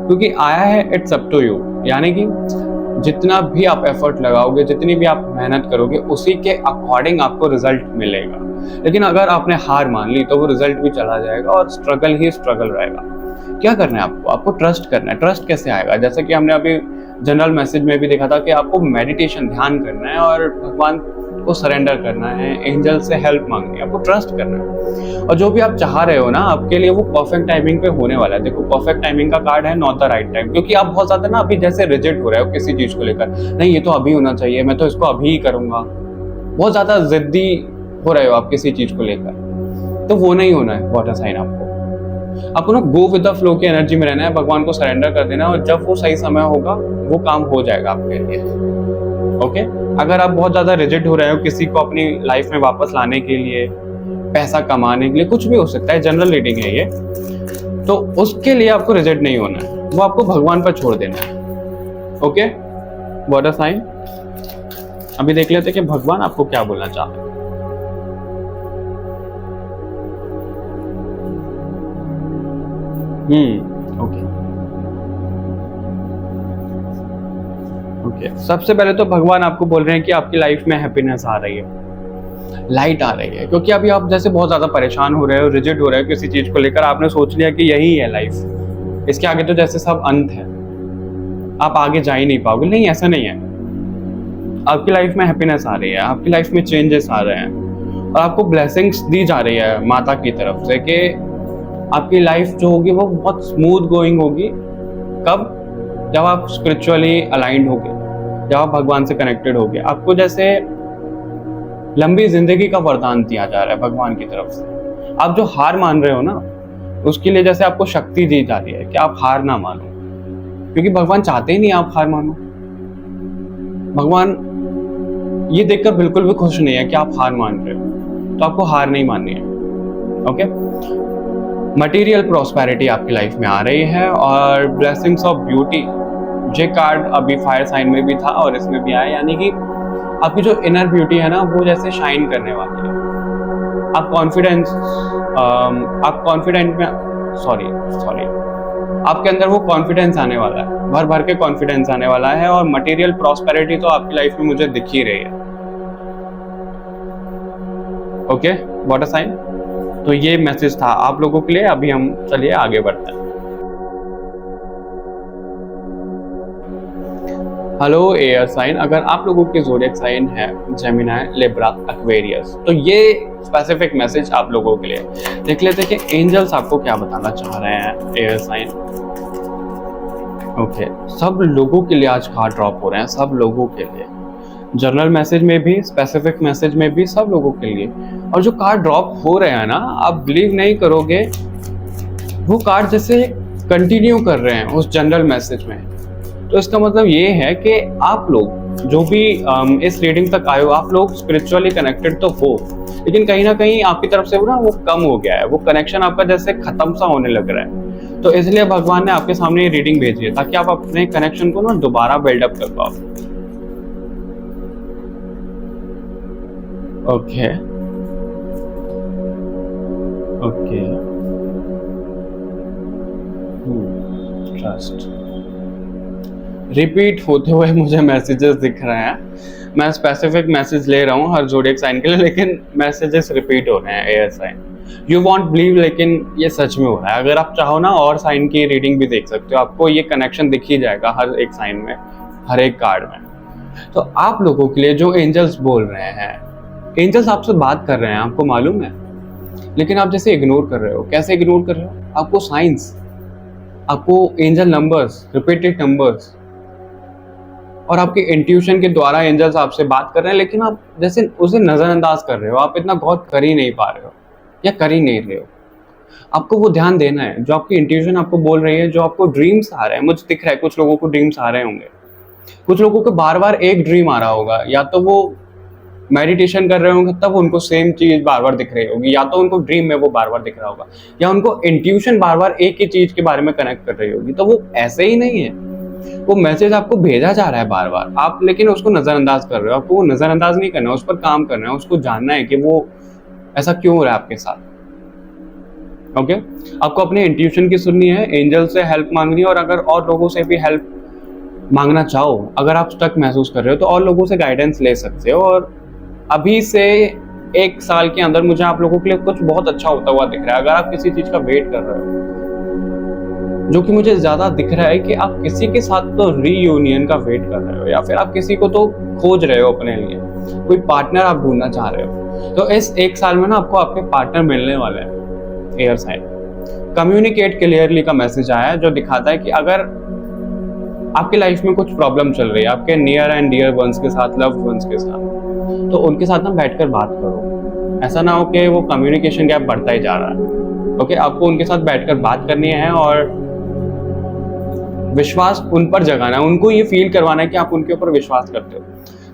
क्योंकि आया है इट्स अप टू यू। यानी कि जितना भी आप एफर्ट लगाओगे, जितनी भी आप मेहनत करोगे, उसी के अकॉर्डिंग आपको रिजल्ट मिलेगा। लेकिन अगर आपने हार मान ली तो वो रिजल्ट भी चला जाएगा और स्ट्रगल ही स्ट्रगल रहेगा। क्या करना है आपको? आपको ट्रस्ट करना है। ट्रस्ट कैसे आएगा? जैसे कि हमने अभी जनरल मैसेज में भी देखा था कि आपको मेडिटेशन, ध्यान करना है और भगवान को सरेंडर करना है, एंजल से हेल्प मांगनी है, आपको ट्रस्ट करना है। और जो भी आप चाह रहे हो ना, आपके लिए वो परफेक्ट टाइमिंग पे होने वाला है। देखो, परफेक्ट टाइमिंग का कार्ड है नॉट द राइट टाइम, क्योंकि आप बहुत ज्यादा ना अभी जैसे रिजिड हो रहे हो किसी चीज को लेकर। नहीं, ये तो अभी होना चाहिए, मैं तो इसको अभी ही करूंगा। बहुत ज्यादा जिद्दी हो रहे हो आप किसी चीज को लेकर, तो वो नहीं होना है वाटर साइन। आपको ना गो विद द फ्लो की एनर्जी में रहना है, भगवान को सरेंडर कर देना, और जब वो सही समय होगा वो काम हो जाएगा आपके लिए। ओके, अगर आप बहुत ज्यादा रिजिड हो रहे हो किसी को अपनी लाइफ में वापस लाने के लिए, पैसा कमाने के लिए, कुछ भी हो सकता है, जनरल रीडिंग है ये, तो उसके लिए आपको रिजिड नहीं होना है, वो आपको भगवान पर छोड़ देना है। ओके, वाटर साइन, अभी देख लेते हैं कि भगवान आपको क्या बोलना चाहते हैं। ओके, सबसे पहले तो भगवान आपको बोल रहे हैं कि आपकी लाइफ में हैप्पीनेस आ रही है, लाइट आ रही है, क्योंकि अभी आप जैसे बहुत ज्यादा परेशान हो रहे हो, रिजिड हो रहे हो किसी चीज को लेकर। आपने सोच लिया कि यही है लाइफ, इसके आगे तो जैसे सब अंत है, आप आगे जा ही नहीं पाओगे। नहीं, ऐसा नहीं है। आपकी लाइफ में हैप्पीनेस आ रही है, आपकी लाइफ में चेंजेस आ रहे हैं, और आपको ब्लेसिंग्स दी जा रही है माता की तरफ से कि आपकी लाइफ जो होगी वो बहुत स्मूथ गोइंग होगी। कब? जब आप स्पिरिचुअली अलाइंड होगे, जब आप भगवान से कनेक्टेड होगे। आपको जैसे लंबी जिंदगी का वरदान दिया जा रहा है भगवान की तरफ से। आप जो हार मान रहे हो ना, उसके लिए जैसे आपको शक्ति दी जा रही है कि आप हार ना मानो, क्योंकि भगवान चाहते ही नहीं आप हार मानो। भगवान ये देखकर बिल्कुल भी खुश नहीं है कि आप हार मान रहे हो, तो आपको हार नहीं माननी है। ओके, मटेरियल प्रॉस्पेरिटी आपकी लाइफ में आ रही है, और ब्लेसिंग्स ऑफ ब्यूटी, ये कार्ड अभी फायर साइन में भी था और इसमें भी आया, यानी कि आपकी जो इनर ब्यूटी है ना, वो जैसे शाइन करने वाली है। आप कॉन्फिडेंट में आपके अंदर वो कॉन्फिडेंस आने वाला है, भर भर के कॉन्फिडेंस आने वाला है, और मटेरियल प्रॉस्पेरिटी तो आपकी लाइफ में मुझे दिख ही रही है। Okay, water sign. तो ये मैसेज था आप लोगों के लिए। अभी हम चलिए आगे बढ़ते हैं। हेलो एयर साइन, अगर आप लोगों के ज़ोडिएक साइन है जेमिनी, लिब्रा, एक्वेरियस, तो ये स्पेसिफिक मैसेज आप लोगों के लिए। देख लेते हैं कि एंजल्स आपको क्या बताना चाह रहे हैं एयर साइन। ओके, सब लोगों के लिए आज कार्ड ड्रॉप हो रहे हैं, सब लोगों के लिए, जनरल मैसेज में भी, स्पेसिफिक मैसेज में भी, सब लोगों के लिए। और जो कार्ड ड्रॉप हो रहे हैं ना, आप बिलीव नहीं करोगे, वो कार्ड जैसे कंटिन्यू कर रहे हैं उस जनरल मैसेज में। तो इसका मतलब ये है कि आप लोग जो भी इस रीडिंग तक आए हो, आप लोग स्पिरिचुअली कनेक्टेड तो हो, लेकिन कहीं ना कहीं आपकी तरफ से वो कम हो गया है, वो कनेक्शन आपका जैसे खत्म सा होने लग रहा है। तो इसलिए भगवान ने आपके सामने ये रीडिंग भेजी है ताकि आप अपने कनेक्शन को दोबारा बिल्डअप कर पाओ। ओके ओके, ट्रस्ट रिपीट होते हुए मुझे मैसेजेस दिख रहे हैं। मैं स्पेसिफिक मैसेज ले रहा हूँ हर ज़ोडिएक साइन के लिए, लेकिन मैसेजेस रिपीट हो रहे हैं air sign. You won't believe, लेकिन ये सच में हो रहा है। अगर आप चाहो ना और साइन की रीडिंग भी देख सकते हो, आपको ये कनेक्शन दिख ही जाएगा हर एक साइन में, हर एक कार्ड में। तो आप लोगों के लिए जो एंजल्स बोल रहे हैं, एंजल्स आपसे बात कर रहे हैं, आपको मालूम है, लेकिन आप जैसे इग्नोर कर रहे हो। कैसे इग्नोर कर रहे हो? आपको साइंस, आपको एंजल नंबर्स, रिपीटेड नंबर्स और आपके इंट्यूशन के द्वारा एंजल्स आपसे बात कर रहे हैं, लेकिन आप जैसे उसे नजरअंदाज कर रहे हो। आप इतना गौर कर ही नहीं पा रहे हो या कर ही नहीं रहे हो। आपको वो ध्यान देना है जो आपकी इंट्यूशन आपको बोल रही है, जो आपको ड्रीम्स आ रहे हैं। मुझे दिख रहा है कुछ लोगों को ड्रीम्स आ रहे होंगे, कुछ लोगों को बार बार एक ड्रीम आ रहा होगा, या तो वो मेडिटेशन कर रहे होंगे तब उनको सेम चीज बार बार दिख रही होगी, या तो उनको ड्रीम में वो बार बार दिख रहा होगा, या उनको इंट्यूशन बार बार एक ही चीज के बारे में कनेक्ट कर रही होगी। तो वो ऐसे ही नहीं है, वो मैसेज आपको भेजा जा रहा है बार बार, आप लेकिन उसको नजरअंदाज कर रहे हो। आपको वो नजरअंदाज नहीं करना है, उस पर काम करना है, उसको जानना है कि वो ऐसा क्यों हो रहा है आपके साथ। ओके, आपको अपने इंट्यूशन की सुननी है, एंजल से हेल्प मांगनी है, और अगर और लोगों से भी हेल्प मांगना चाहो, अगर आप स्टक महसूस कर रहे हो तो और लोगों से गाइडेंस ले सकते हो। और अभी से 1 साल के अंदर मुझे आप लोगों के लिए कुछ बहुत अच्छा होता हुआ दिख रहा है। अगर आप किसी चीज का वेट कर रहे हो, जो कि मुझे ज्यादा दिख रहा है कि आप किसी के साथ तो रीयूनियन का वेट कर रहे हो, या फिर आप किसी को तो खोज रहे हो अपने लिए, कोई पार्टनर आप ढूंढना चाह रहे हो। तो इस 1 साल में ना आपको आपके पार्टनर मिलने वाले हैं एयर साइन। कम्युनिकेट क्लियरली का मैसेज आया है, जो दिखाता है कि अगर आपकी लाइफ में कुछ प्रॉब्लम चल रही है आपके नियर एंड डियर वंस के साथ, लव्ड वंस के साथ, तो उनके साथ ना बैठकर बात करो। ऐसा ना हो कि वो कम्युनिकेशन गैप बढ़ता ही जा रहा है। ओके, आपको उनके साथ बैठकर बात करनी है और विश्वास उन पर जगाना है, उनको ये फील करवाना है कि आप उनके ऊपर विश्वास करते हो।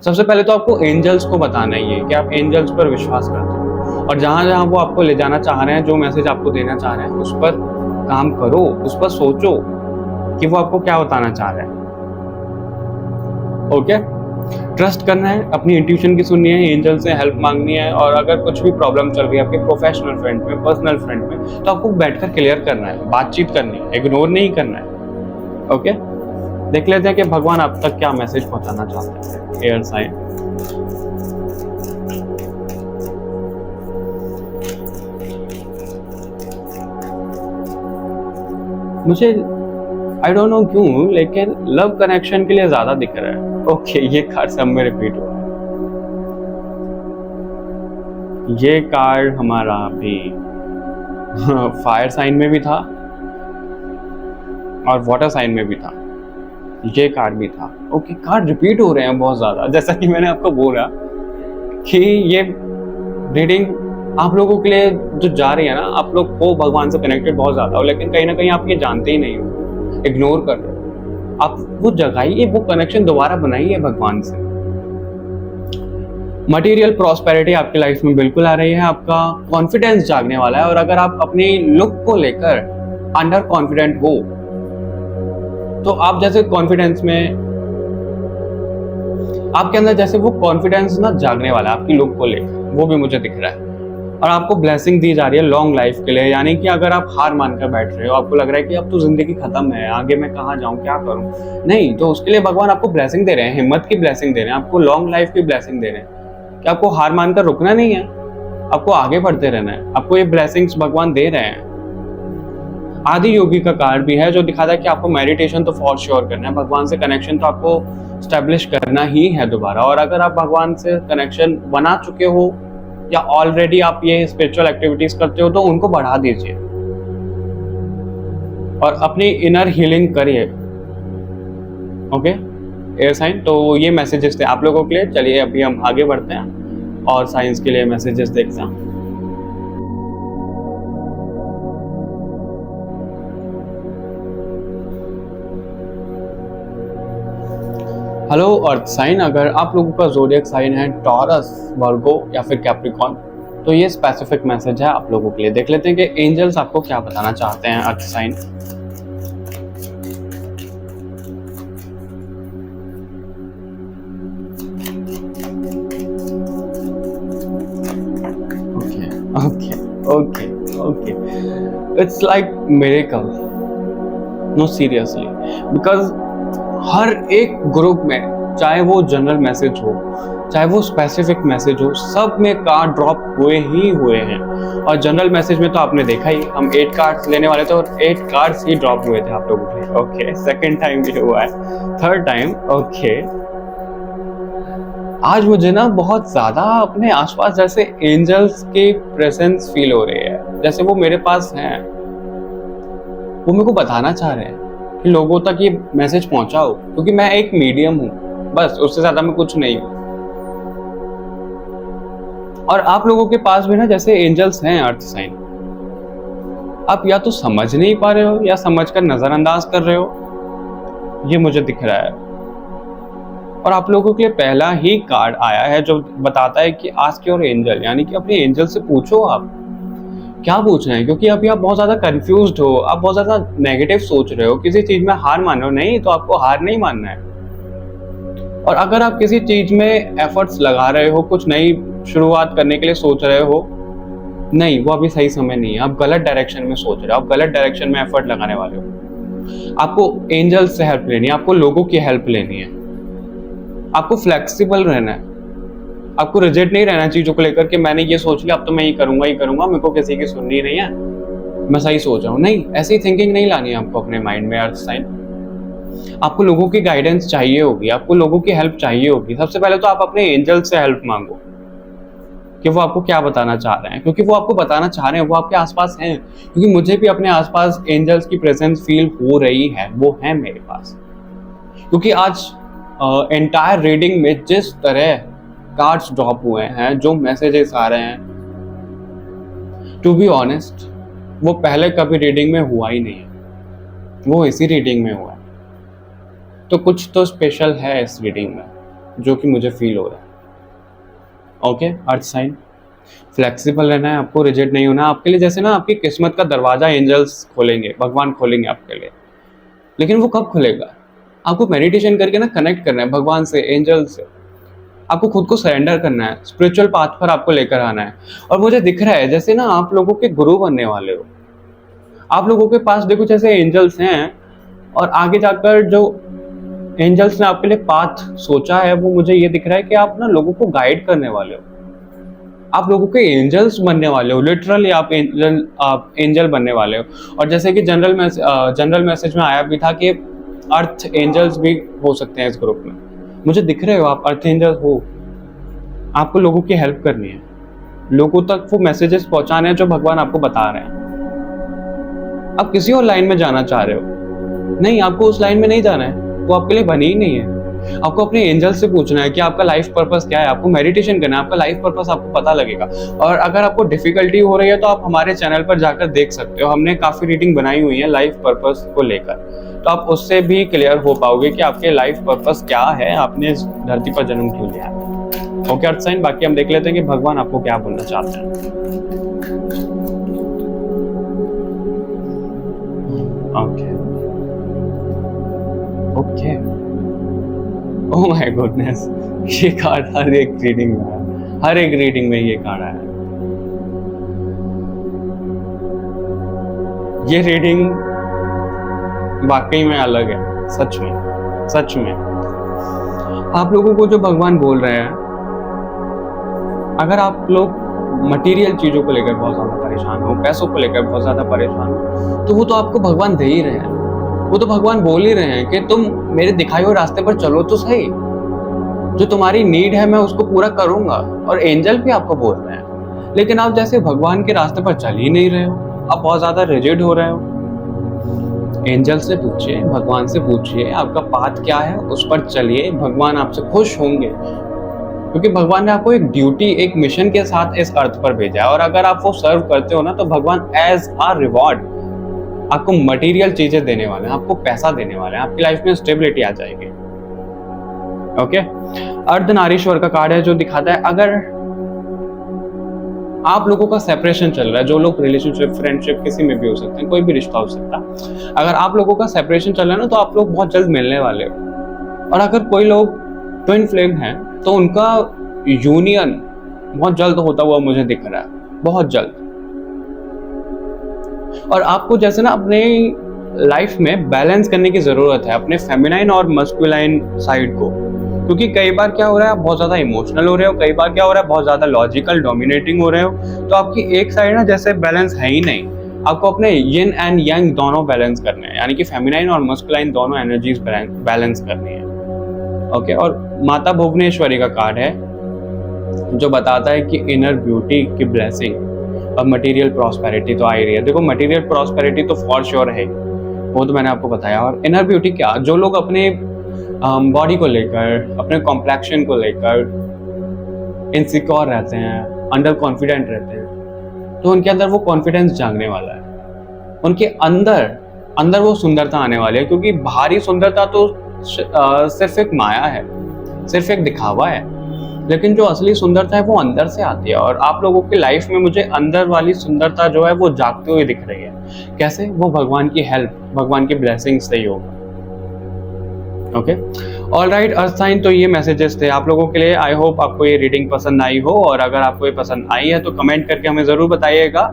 सबसे पहले तो आपको एंजल्स को बताना ही है कि आप एंजल्स पर विश्वास करते हो, और जहां जहां वो आपको ले जाना चाह रहे हैं, जो मैसेज आपको देना चाह रहे हैं, उस पर काम करो, उस पर सोचो कि वो आपको क्या बताना चाह रहे हैं। ओके, ट्रस्ट करना है, अपनी इंट्यूशन की सुननी है, एंजल से हेल्प मांगनी है, और अगर कुछ भी प्रॉब्लम चल रही है आपके प्रोफेशनल फ्रेंड में, पर्सनल फ्रेंड में, तो आपको बैठकर क्लियर करना है, बातचीत करनी है, इग्नोर नहीं करना है। ओके, देख लेते हैं कि भगवान अब तक क्या मैसेज पहुंचाना चाहते हैं एयर साइन। मुझे आई डोंट नो क्यों, लेकिन लव कनेक्शन के लिए ज्यादा दिख रहा है। ओके, ये कार्ड सब में रिपीट हो रहा है। ये कार्ड हमारा अभी फायर साइन में भी था और वाटर साइन में भी था, ये कार्ड भी था। ओके, कार्ड रिपीट हो रहे हैं बहुत ज्यादा। जैसा कि मैंने आपको बोला कि ये रीडिंग आप लोगों के लिए जो जा रही है ना, आप लोग हो भगवान से कनेक्टेड बहुत ज्यादा हो, लेकिन कहीं ना कहीं आप ये जानते ही नहीं हो, इग्नोर कर रहे हो। आप वो जगाइए, वो कनेक्शन दोबारा बनाइए भगवान से। मटेरियल प्रॉस्पेरिटी आपकी लाइफ में बिल्कुल आ रही है, आपका कॉन्फिडेंस जागने वाला है, और अगर आप अपनी लुक को लेकर अंडर कॉन्फिडेंट हो, तो आप जैसे कॉन्फिडेंस में, आपके अंदर जैसे वो कॉन्फिडेंस ना जागने वाला है आपकी लुक को लेकर, वो भी मुझे दिख रहा है। और आपको ब्लेसिंग दी जा रही है लॉन्ग लाइफ के लिए, यानी कि अगर आप हार मानकर बैठ रहे हो, आपको लग रहा है कि अब तो जिंदगी खत्म है, आगे मैं कहाँ जाऊं, क्या करूं, नहीं, तो उसके लिए भगवान आपको ब्लेसिंग दे रहे हैं, हिम्मत की ब्लेसिंग दे रहे हैं, आपको लॉन्ग लाइफ की ब्लेसिंग दे रहे हैं कि आपको हार मानकर रुकना नहीं है, आपको आगे बढ़ते रहना है, आपको ये ब्लेसिंग्स भगवान दे रहे हैं। आदि योगी का कार्ड भी है जो दिखाता है कि आपको मेडिटेशन तो फॉर श्योर करना है, भगवान से कनेक्शन तो आपको स्टैब्लिश करना ही है दोबारा। और अगर आप भगवान से कनेक्शन बना चुके हो या ऑलरेडी आप ये स्पिरिचुअल एक्टिविटीज करते हो तो उनको बढ़ा दीजिए और अपनी इनर हीलिंग करिए। ओके एयर साइन, तो ये मैसेजेस थे आप लोगों के लिए। चलिए अभी हम आगे बढ़ते हैं और साइंस के लिए मैसेजेस देखते हैं। हेलो अर्थ साइन, अगर आप लोगों का ज़ोडिएक साइन है टॉरस, वर्गो या फिर कैप्रिकॉर्न, तो ये स्पेसिफिक मैसेज है आप लोगों के लिए। देख लेते हैं कि एंजल्स आपको क्या बताना चाहते हैं earth sign. Okay okay okay, it's like miracle, no seriously, because हर एक ग्रुप में, चाहे वो जनरल मैसेज हो चाहे वो स्पेसिफिक मैसेज हो, सब में कार्ड ड्रॉप हुए ही हुए हैं। और जनरल मैसेज में तो आपने देखा ही, हम 8 कार्ड्स लेने वाले थे और 8 कार्ड्स ही ड्रॉप हुए थे आप लोगों के लिए। ओके, सेकंड टाइम भी हुआ है, थर्ड टाइम। ओके, आज मुझे ना बहुत ज्यादा अपने आसपास जैसे एंजल्स के प्रेजेंस फील हो रही है, जैसे वो मेरे पास हैं, वो मेरे को बताना चाह रहे हैं कि लोगों तक ये मैसेज पहुंचाओ, क्योंकि मैं एक मीडियम हूं, बस उससे ज्यादा मैं कुछ नहीं हूं। और आप लोगों के पास भी ना जैसे एंजल्स हैं अर्थ साइन, आप या तो समझ नहीं पा रहे हो या समझकर नजरअंदाज कर रहे हो, ये मुझे दिख रहा है। और आप लोगों के लिए पहला ही कार्ड आया है जो बताता है कि आस्क योर एंजल, यानी कि अपने एंजल से पूछो आप क्या पूछ रहे हैं, क्योंकि अभी आप बहुत ज्यादा कंफ्यूज्ड हो, आप बहुत ज्यादा नेगेटिव सोच रहे हो, किसी चीज में हार मान रहे हो। नहीं, तो आपको हार नहीं मानना है। और अगर आप किसी चीज में एफर्ट्स लगा रहे हो, कुछ नई शुरुआत करने के लिए सोच रहे हो, नहीं, वो अभी सही समय नहीं है, आप गलत डायरेक्शन में सोच रहे हो, आप गलत डायरेक्शन में एफर्ट लगाने वाले हो। आपको एंजल्स से हेल्प लेनी है, आपको लोगों की हेल्प लेनी है, आपको फ्लेक्सिबल रहना है, आपको रिजिड नहीं रहना चीजों को लेकर कि मैंने ये सोच लिया अब तो मैं ये करूंगा ही करूंगा, मेरे को किसी की सुननी नहीं है, मैं सही सोच रहा हूँ। नहीं, ऐसी थिंकिंग नहीं लानी है आपको अपने माइंड में अर्थ साइन। आपको लोगों की गाइडेंस चाहिए होगी, आपको लोगों की हेल्प चाहिए होगी। सबसे पहले तो आप अपने एंजल से हेल्प मांगो कि वो आपको क्या बताना चाह रहे हैं, क्योंकि वो आपको बताना चाह रहे हैं, वो आपके आसपास हैं। क्योंकि मुझे भी अपने आसपास एंजल्स की प्रेजेंस फील हो रही है, वो है मेरे पास। क्योंकि आज एंटायर रीडिंग में जिस तरह कार्ड्स ड्रॉप हुए हैं, जो मैसेजेस आ रहे हैं, टू बी ऑनेस्ट वो पहले कभी रीडिंग में हुआ ही नहीं है, वो इसी रीडिंग में हुआ है। तो कुछ तो स्पेशल है इस रीडिंग में जो कि मुझे फील हो रहा है। ओके अर्थ साइन, फ्लेक्सिबल रहना है, आपको रिजिड नहीं होना। आपके लिए जैसे ना आपकी किस्मत का दरवाजा एंजल्स खोलेंगे, भगवान खोलेंगे आपके लिए, लेकिन वो कब खुलेगा? आपको मेडिटेशन करके ना कनेक्ट करना है भगवान से, एंजल से। आपको खुद को सरेंडर करना है, स्पिरिचुअल पाथ पर आपको लेकर आना है। और मुझे दिख रहा है जैसे ना आप लोगों के गुरु बनने वाले हो। आप लोगों के पास देखो जैसे एंजल्स हैं, और आगे जाकर जो एंजल्स ने आपके लिए पाथ सोचा है, वो मुझे ये दिख रहा है कि आप ना लोगों को गाइड करने वाले हो, आप लोगों के एंजल्स बनने वाले हो। लिटरली आप एंजल बनने वाले हो। और जैसे कि जनरल मैसेज में आया भी था कि अर्थ एंजल्स भी हो सकते हैं इस ग्रुप में। मुझे दिख रहे हो आप अर्थ एंजल हो। आपको लोगों की हेल्प करनी है, लोगों तक वो मैसेजेस पहुंचाने हैं जो भगवान आपको बता रहे हैं। आप किसी और लाइन में जाना चाह रहे हो, नहीं, आपको उस लाइन में नहीं जाना है, वो आपके लिए बनी ही नहीं है। आपको अपने एंजल से पूछना है कि आपका लाइफ पर्पस क्या है। आपको मेडिटेशन करना है, आपका लाइफ पर्पस आपको पता लगेगा। और अगर आपको डिफिकल्टी हो रही है तो आप हमारे चैनल पर जाकर देख सकते हो, हमने काफी रीडिंग बनाई हुई है लाइफ पर्पस को लेकर, तो आप उससे भी क्लियर हो पाओगे कि आपके लाइफ पर्पस क्या है, आपने इस धरती पर जन्म क्यों लिया है। ओके अर्थ साइन, बाकी हम देख लेते हैं कि भगवान आपको क्या बोलना चाहते हैं। Okay okay, oh my goodness, ये कार्ड हर एक रीडिंग में है, हर एक रीडिंग में ये कार्ड आया है। ये रीडिंग वाकई में अलग है, सच में सच में। आप लोगों को जो भगवान बोल रहे हैं, अगर आप लोग मटेरियल चीज़ों को लेकर बहुत ज़्यादा परेशान हो, पैसों को लेकर बहुत ज़्यादा परेशान हो, तो वो तो आपको भगवान दे ही रहे हैं। वो तो भगवान बोल ही रहे हैं कि तुम मेरे दिखाए हुए रास्ते पर चलो तो सही, जो तुम्हारी नीड है मैं उसको पूरा करूंगा। और एंजल भी आपको बोल रहे हैं, लेकिन आप जैसे भगवान के रास्ते पर चल ही नहीं रहे हो, आप बहुत ज्यादा रिजिड हो रहे हो। एंजल से पूछिए, भगवान से पूछिए आपका पाथ क्या है, उस पर चलिए, भगवान आपसे खुश होंगे, क्योंकि भगवान ने आपको एक ड्यूटी, एक मिशन के साथ इस अर्थ पर भेजा है। और अगर आप वो सर्व करते हो ना, तो भगवान एज अ रिवॉर्ड आपको मटेरियल चीजें देने वाले हैं, आपको पैसा देने वाले हैं, आपकी लाइफ में स्टेबिलिटी आ जाएगी। ओके, अर्धनारीश्वर का कार्ड है जो दिखाता है अगर आप लोगों का सेपरेशन चल रहा है, जो लोग रिलेशनशिप, फ्रेंडशिप किसी में भी हो सकते हैं, कोई भी रिश्ता हो सकता है, अगर आप लोगों का सेपरेशन चल रहा है ना, तो आप लोग बहुत जल्द मिलने वाले हो। और अगर कोई लोग ट्विन फ्लेम हैं तो उनका यूनियन बहुत जल्द होता हुआ मुझे दिख रहा है, बहुत जल्द। और आपको जैसे ना अपने लाइफ में बैलेंस करने की जरूरत है, अपने फेमिनाइन और मस्कुलाइन साइड को, क्योंकि कई बार क्या हो रहा है, आप बहुत ज्यादा इमोशनल हो रहे हो, कई बार क्या हो रहा है, बहुत ज्यादा लॉजिकल डोमिनेटिंग हो रहे हो, तो आपकी एक साइड ना जैसे बैलेंस है ही नहीं। आपको अपने यिन एंड यंग दोनों बैलेंस करने हैं, यानी कि फेमिनाइन और मस्कुलाइन दोनों एनर्जीज बैलेंस करनी है। ओके, और माता भुवनेश्वरी का कार्ड है जो बताता है कि इनर ब्यूटी की ब्लेसिंग और मटेरियल प्रॉस्पेरिटी तो आ ही रही है। देखो, मटेरियल प्रॉस्पेरिटी तो फॉर श्योर है, वो तो मैंने आपको बताया। और इनर ब्यूटी क्या, जो लोग अपने बॉडी को लेकर, अपने कॉम्प्लेक्शन को लेकर इनसिक्योर रहते हैं, अंडर कॉन्फिडेंट रहते हैं, तो उनके अंदर वो कॉन्फिडेंस जागने वाला है, उनके अंदर वो सुंदरता आने वाली है। क्योंकि बाहरी सुंदरता तो सिर्फ एक माया है, सिर्फ एक दिखावा है, लेकिन जो असली सुंदरता है वो अंदर से आती है। और आप लोगों की लाइफ में मुझे अंदर वाली सुंदरता जो है वो जागते हुए दिख रही है। कैसे? वो भगवान की हेल्प, भगवान की ब्लेसिंग से ही होगा। ओके, ऑलराइट अर्थ साइन, तो ये मैसेजेस थे आप लोगों के लिए। आई होप आपको ये रीडिंग पसंद आई हो, और अगर आपको ये पसंद आई है तो कमेंट करके हमें जरूर बताइएगा।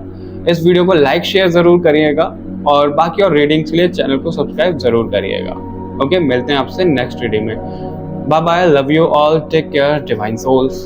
इस वीडियो को लाइक शेयर जरूर करिएगा, और बाकी और रीडिंग्स के लिए चैनल को सब्सक्राइब जरूर करिएगा। ओके, मिलते हैं आपसे नेक्स्ट रीडिंग में। Bye bye, love you all, take care, divine souls.